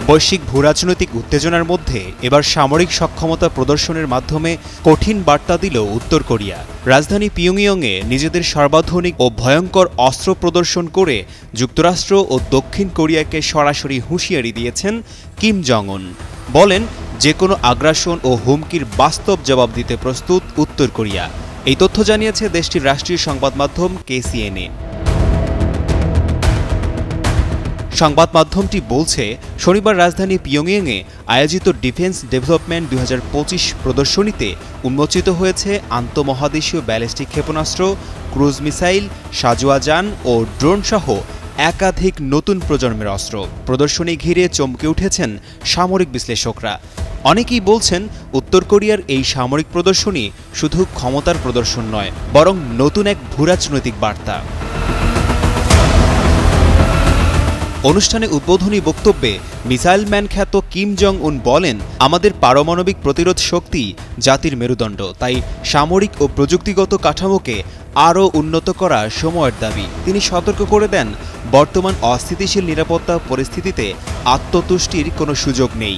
বৈশ্বিক ভূরাজনৈতিক উত্তেজনার মধ্যে এবার সামরিক সক্ষমতা প্রদর্শনের মাধ্যমে কঠিন বার্তা দিল উত্তর কোরিয়া। রাজধানী পিয়ংইয়ংয়ে নিজেদের সর্বাধুনিক ও ভয়ঙ্কর অস্ত্র প্রদর্শন করে যুক্তরাষ্ট্র ও দক্ষিণ কোরিয়াকে সরাসরি হুঁশিয়ারি দিয়েছেন কিম জং উন। বলেন, যে কোনো আগ্রাসন ও হুমকির বাস্তব জবাব দিতে প্রস্তুত উত্তর কোরিয়া। এই তথ্য জানিয়েছে দেশটির রাষ্ট্রীয় সংবাদ মাধ্যম KCNA। সংবাদ মাধ্যমটি বলছে, শনিবার রাজধানী পিয়ংইয়ংয়ে আয়োজিত ডিফেন্স ডেভেলপমেন্ট 2025 প্রদর্শনীতে উন্মোচিত হয়েছে আন্তঃমহাদেশীয় ব্যালিস্টিক ক্ষেপণাস্ত্র, ক্রুজ মিসাইল, সাঁজোয়া যান ও ড্রোন সহ একাধিক নতুন প্রজন্মের অস্ত্র। প্রদর্শনী ঘিরে চমকে উঠেছেন সামরিক বিশ্লেষকরা। অনেকেই বলছেন, উত্তর কোরিয়ার এই সামরিক প্রদর্শনী শুধু ক্ষমতার প্রদর্শন নয়, বরং নতুন এক ভূরাজনৈতিক বার্তা। অনুষ্ঠানে উদ্বোধনী বক্তব্যে মিসাইল ম্যান খ্যাত কিম জং উন বলেন, আমাদের পারমাণবিক প্রতিরোধ শক্তি জাতির মেরুদণ্ড, তাই সামরিক ও প্রযুক্তিগত কাঠামোকে আরও উন্নত করা সময়ের দাবি। তিনি সতর্ক করে দেন, বর্তমান অস্থিতিশীল নিরাপত্তা পরিস্থিতিতে আত্মতুষ্টির কোনো সুযোগ নেই।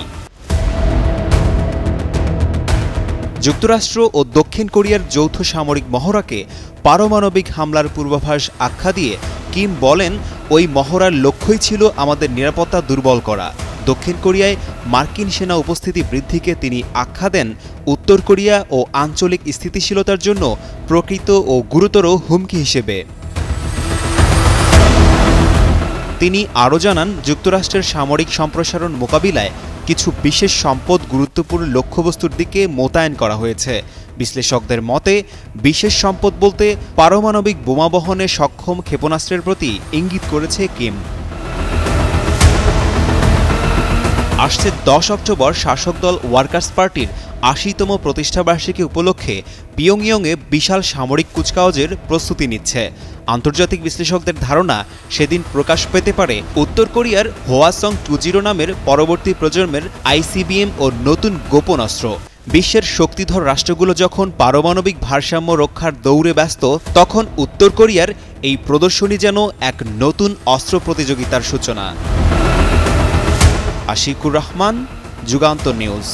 যুক্তরাষ্ট্র ও দক্ষিণ কোরিয়ার যৌথ সামরিক মহড়াকে পারমাণবিক হামলার পূর্বাভাস আখ্যা দিয়ে কিম বলেন, ওই মহড়ার লক্ষ্যই ছিল আমাদের নিরাপত্তা দুর্বল করা। দক্ষিণ কোরিয়ায় মার্কিন সেনা উপস্থিতি বৃদ্ধিকে তিনি আখ্যা দেন উত্তর কোরিয়া ও আঞ্চলিক স্থিতিশীলতার জন্য প্রকৃত ও গুরুতর হুমকি হিসেবে। তিনি আরও জানান, যুক্তরাষ্ট্রের সামরিক সম্প্রসারণ মোকাবিলায় কিছু বিশেষ সম্পদ গুরুত্বপূর্ণ লক্ষ্যবস্তুর দিকে মোতায়েন করা হয়েছে। বিশ্লেষকদের মতে, বিশেষ সম্পদ বলতে পারমাণবিক বোমা বহনে সক্ষম ক্ষেপণাস্ত্রের প্রতি ইঙ্গিত করেছে কিম। আসছে 10 অক্টোবর শাসক দল ওয়ার্কার্স পার্টির ৮০তম প্রতিষ্ঠাবার্ষিকী উপলক্ষে পিয়ংইয়ংয়ে বিশাল সামরিক কুচকাওয়াজের প্রস্তুতি নিচ্ছে। আন্তর্জাতিক বিশ্লেষকদের ধারণা, সেদিন প্রকাশ পেতে পারে উত্তর কোরিয়ার হোয়াসং 20 নামের পরবর্তী প্রজন্মের ICBM ও নতুন গোপন অস্ত্র। বিশ্বের শক্তিধর রাষ্ট্রগুলো যখন পারমাণবিক ভারসাম্য রক্ষার দৌড়ে ব্যস্ত, তখন উত্তর কোরিয়ার এই প্রদর্শনী যেন এক নতুন অস্ত্র প্রতিযোগিতার সূচনা। আশিকুর রহমান, যুগান্তর নিউজ।